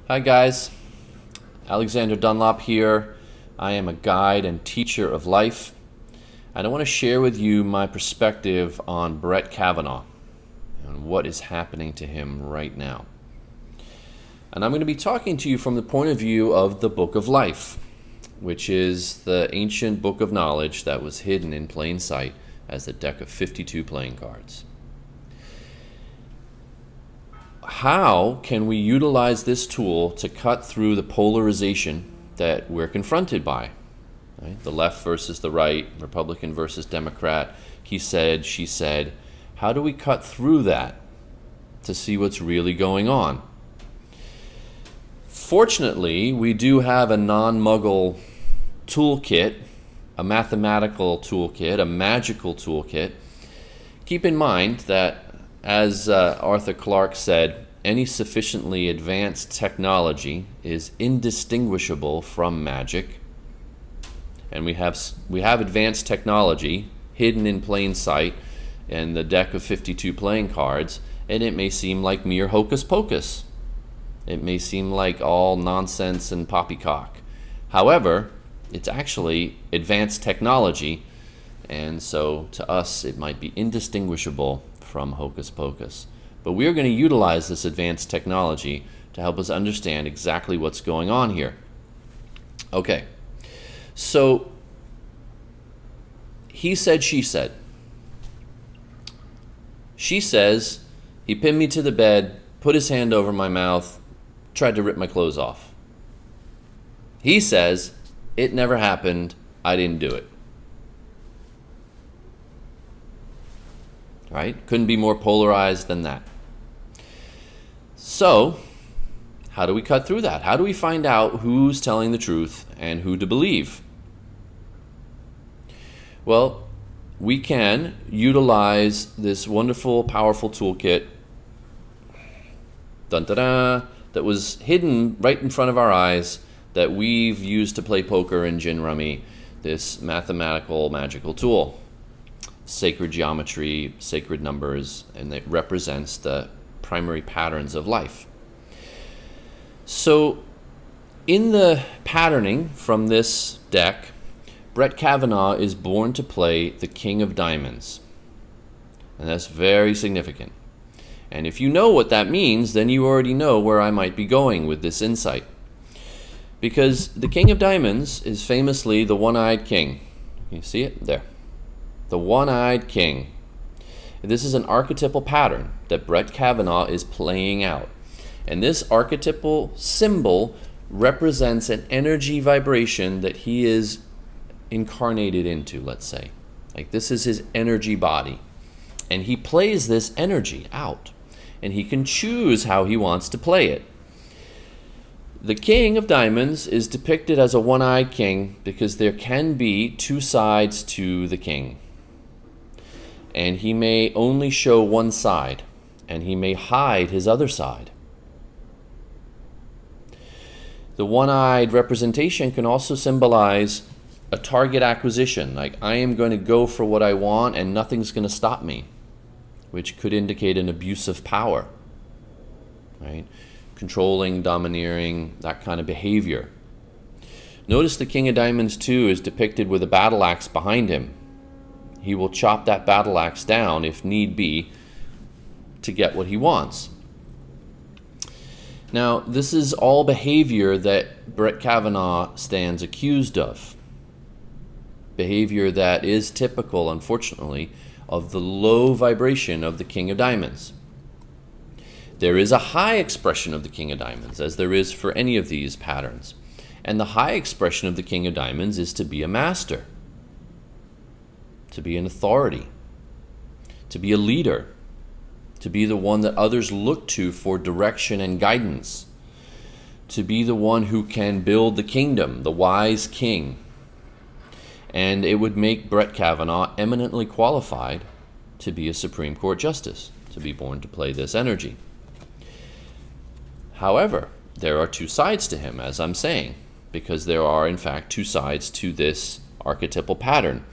Hi guys, Alexander Dunlop here. I am a guide and teacher of life, and I want to share with you my perspective on Brett Kavanaugh and what is happening to him right now. And I'm going to be talking to you from the point of view of the Book of Life, which is the ancient book of knowledge that was hidden in plain sight as a deck of 52 playing cards. How can we utilize this tool to cut through the polarization that we're confronted by? Right? The left versus the right, Republican versus Democrat, he said, she said. How do we cut through that to see what's really going on? Fortunately, we do have a non-muggle toolkit, a mathematical toolkit, a magical toolkit. Keep in mind that, as Arthur Clarke said, any sufficiently advanced technology is indistinguishable from magic. And we have advanced technology hidden in plain sight in the deck of 52 playing cards, and it may seem like mere hocus pocus. It may seem like all nonsense and poppycock. However, it's actually advanced technology, and so to us it might be indistinguishable from hocus pocus. But we're going to utilize this advanced technology to help us understand exactly what's going on here. Okay, so he said, she said. She says, he pinned me to the bed, put his hand over my mouth, tried to rip my clothes off. He says, it never happened, I didn't do it. Right? Couldn't be more polarized than that. So, how do we cut through that? How do we find out who's telling the truth and who to believe? Well, we can utilize this wonderful, powerful toolkit that was hidden right in front of our eyes, that we've used to play poker and gin rummy, this mathematical, magical tool. Sacred geometry, sacred numbers, and it represents the primary patterns of life. So in the patterning from this deck, Brett Kavanaugh is born to play the King of Diamonds, and that's very significant. And if you know what that means, then you already know where I might be going with this insight, because the King of Diamonds is famously the one-eyed king. You see it there? The one-eyed king. This is an archetypal pattern that Brett Kavanaugh is playing out. And this archetypal symbol represents an energy vibration that he is incarnated into, let's say. Like, this is his energy body. And he plays this energy out. And he can choose how he wants to play it. The King of Diamonds is depicted as a one-eyed king because there can be two sides to the king. And he may only show one side, and he may hide his other side. The one-eyed representation can also symbolize a target acquisition, like I am going to go for what I want and nothing's going to stop me, which could indicate an abuse of power, right? Controlling, domineering, that kind of behavior. Notice the King of Diamonds too is depicted with a battle axe behind him. He will chop that battle axe down if need be to get what he wants. Now, this is all behavior that Brett Kavanaugh stands accused of. Behavior that is typical, unfortunately, of the low vibration of the King of Diamonds. There is a high expression of the King of Diamonds, as there is for any of these patterns. And the high expression of the King of Diamonds is to be a master, to be an authority, to be a leader, to be the one that others look to for direction and guidance, to be the one who can build the kingdom, the wise king. And it would make Brett Kavanaugh eminently qualified to be a Supreme Court justice, to be born to play this energy. However, there are two sides to him, as I'm saying, because there are, in fact, two sides to this archetypal pattern.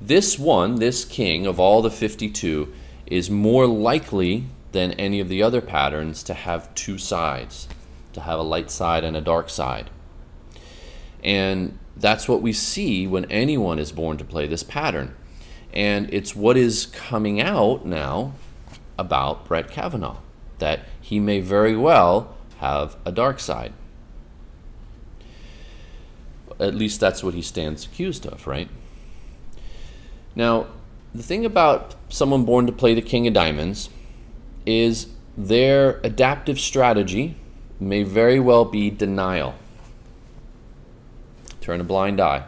This one, this king of all the 52, is more likely than any of the other patterns to have two sides. to have a light side and a dark side. And that's what we see when anyone is born to play this pattern. And it's what is coming out now about Brett Kavanaugh, that he may very well have a dark side. At least that's what he stands accused of, right? Now, the thing about someone born to play the King of Diamonds is their adaptive strategy may very well be denial. Turn a blind eye.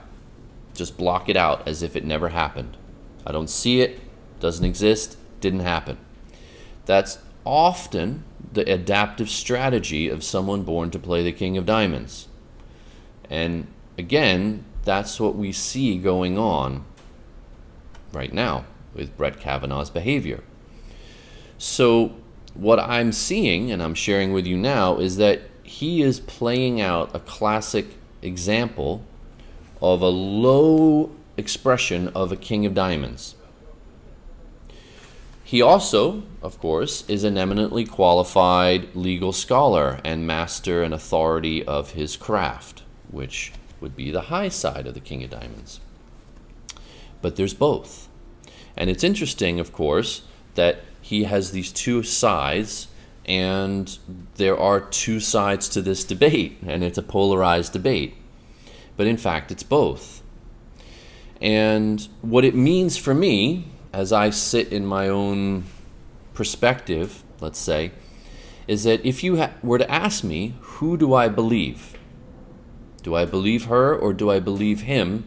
Just block it out as if it never happened. I don't see it, doesn't exist, didn't happen. That's often the adaptive strategy of someone born to play the King of Diamonds. And again, that's what we see going on right now with Brett Kavanaugh's behavior. So what I'm seeing, and I'm sharing with you now, is that he is playing out a classic example of a low expression of a King of Diamonds. He also, of course, is an eminently qualified legal scholar and master and authority of his craft, which would be the high side of the King of Diamonds. But there's both. And it's interesting, of course, that he has these two sides, and there are two sides to this debate, and it's a polarized debate. But in fact, it's both. And what it means for me, as I sit in my own perspective, let's say, is that if you were to ask me, who do I believe? Do I believe her or do I believe him?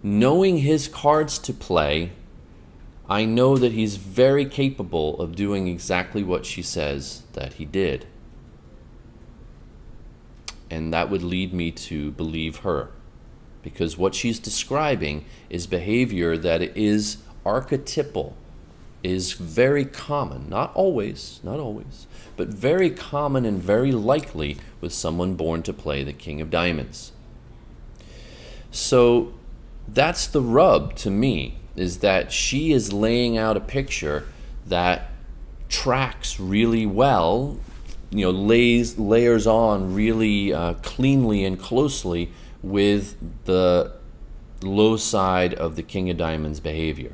Knowing his cards to play, I know that he's very capable of doing exactly what she says that he did. And that would lead me to believe her, because what she's describing is behavior that is archetypal, is very common, not always, but very common and very likely with someone born to play the King of Diamonds. So that's the rub to me, is that she is laying out a picture that tracks really well, layers on really cleanly and closely with the low side of the King of Diamonds behavior.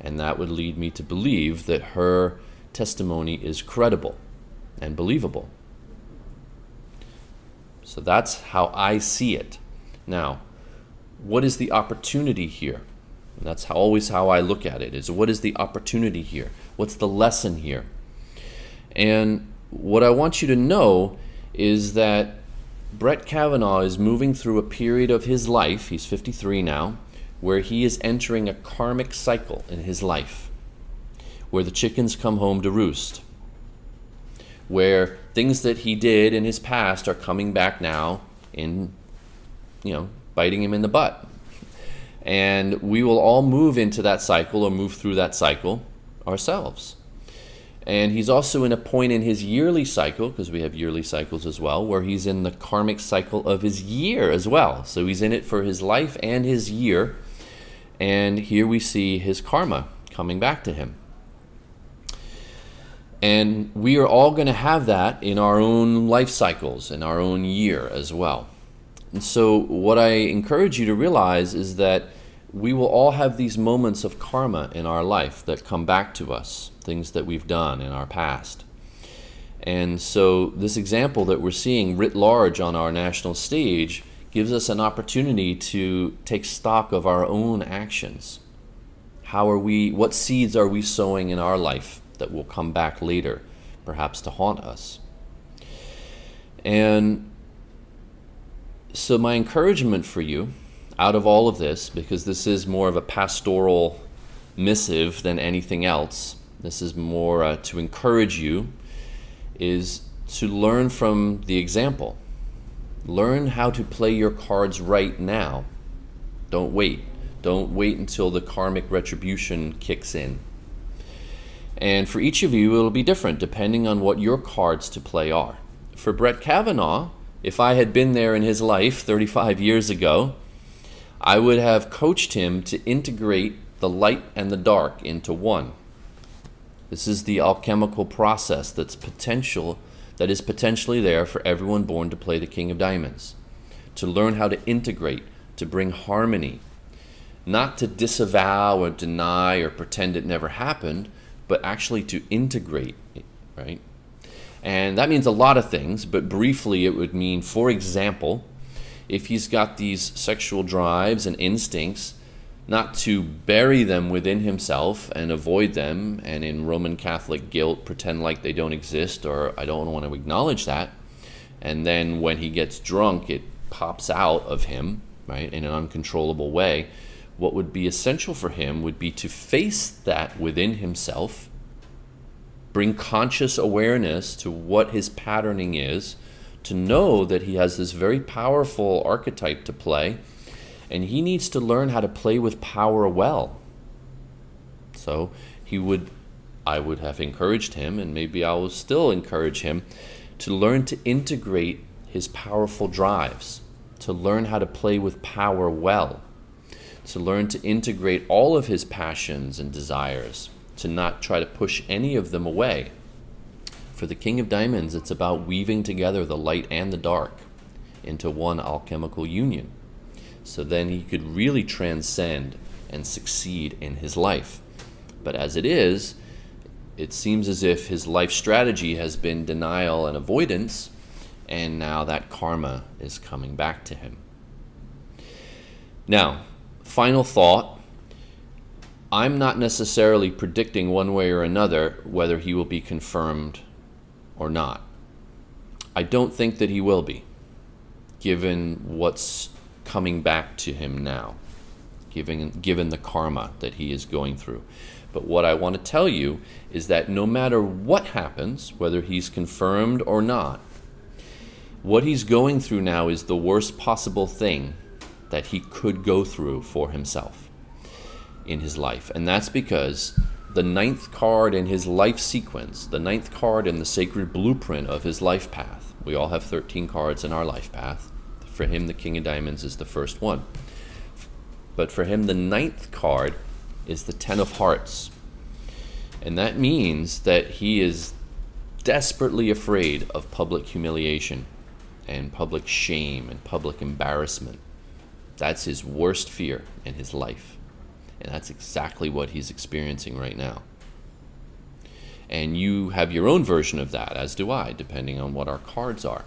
And that would lead me to believe that her testimony is credible and believable. So that's how I see it. Now, what is the opportunity here? And that's always how I look at it, is what is the opportunity here? What's the lesson here? And what I want you to know is that Brett Kavanaugh is moving through a period of his life, he's 53 now, where he is entering a karmic cycle in his life, where the chickens come home to roost, where things that he did in his past are coming back now in, biting him in the butt. And we will all move into that cycle or move through that cycle ourselves. And he's also in a point in his yearly cycle, because we have yearly cycles as well, where he's in the karmic cycle of his year as well. So he's in it for his life and his year. And here we see his karma coming back to him. And we are all going to have that in our own life cycles, in our own year as well. And so what I encourage you to realize is that we will all have these moments of karma in our life that come back to us, things that we've done in our past. And so this example that we're seeing writ large on our national stage gives us an opportunity to take stock of our own actions. What seeds are we sowing in our life that will come back later, perhaps to haunt us? And so my encouragement for you out of all of this, because this is more of a pastoral missive than anything else, this is more to encourage you, is to learn from the example. Learn how to play your cards right now. Don't wait. Don't wait until the karmic retribution kicks in. And for each of you, it'll be different depending on what your cards to play are. For Brett Kavanaugh, if I had been there in his life 35 years ago, I would have coached him to integrate the light and the dark into one. This is the alchemical process that's that is potentially there for everyone born to play the King of Diamonds. To learn how to integrate, to bring harmony, not to disavow or deny or pretend it never happened, but actually to integrate, right? And that means a lot of things, but briefly it would mean, for example, if he's got these sexual drives and instincts, not to bury them within himself and avoid them, and in Roman Catholic guilt pretend like they don't exist, or I don't want to acknowledge that, and then when he gets drunk it pops out of him, right, in an uncontrollable way. What would be essential for him would be to face that within himself, bring conscious awareness to what his patterning is, to know that he has this very powerful archetype to play, and he needs to learn how to play with power well. So I would have encouraged him, and maybe I will still encourage him, to learn to integrate his powerful drives, to learn how to play with power well, to learn to integrate all of his passions and desires, to not try to push any of them away. For the King of Diamonds, it's about weaving together the light and the dark into one alchemical union. So then he could really transcend and succeed in his life. But as it is, it seems as if his life strategy has been denial and avoidance, and now that karma is coming back to him. Now, final thought. I'm not necessarily predicting one way or another whether he will be confirmed or not. I don't think that he will be, given what's coming back to him now, given the karma that he is going through. But what I want to tell you is that no matter what happens, whether he's confirmed or not, what he's going through now is the worst possible thing that he could go through for himself in his life. And that's because the 9th card in his life sequence, the 9th card in the sacred blueprint of his life path, we all have 13 cards in our life path. For him, the King of Diamonds is the first one. But for him, the 9th card is the 10 of Hearts. And that means that he is desperately afraid of public humiliation and public shame and public embarrassment. That's his worst fear in his life. And that's exactly what he's experiencing right now. And you have your own version of that, as do I, depending on what our cards are.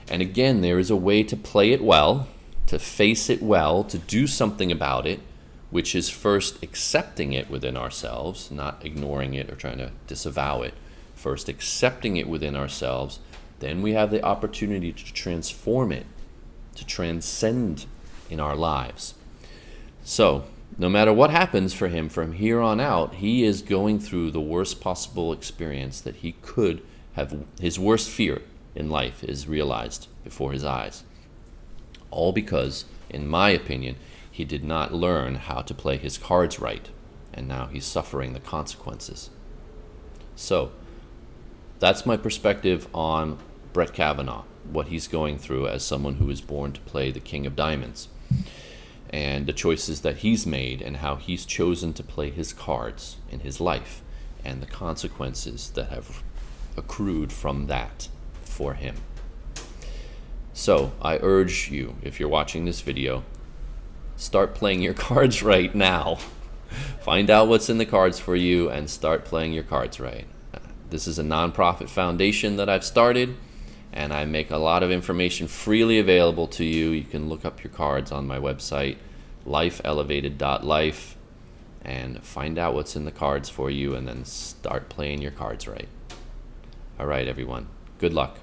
And again, there is a way to play it well, to face it well, to do something about it, which is first accepting it within ourselves, not ignoring it or trying to disavow it. First accepting it within ourselves, then we have the opportunity to transform it, to transcend in our lives. So, no matter what happens for him from here on out, he is going through the worst possible experience that he could have. His worst fear in life is realized before his eyes. All because, in my opinion, he did not learn how to play his cards right, and now he's suffering the consequences. So, that's my perspective on Brett Kavanaugh, what he's going through as someone who was born to play the King of Diamonds, and the choices that he's made and how he's chosen to play his cards in his life, and the consequences that have accrued from that for him. So I urge you, if you're watching this video, start playing your cards right now. Find out what's in the cards for you and start playing your cards right. This is a nonprofit foundation that I've started, and I make a lot of information freely available to you. You can look up your cards on my website, lifeelevated.life, and find out what's in the cards for you, and then start playing your cards right. All right, everyone. Good luck.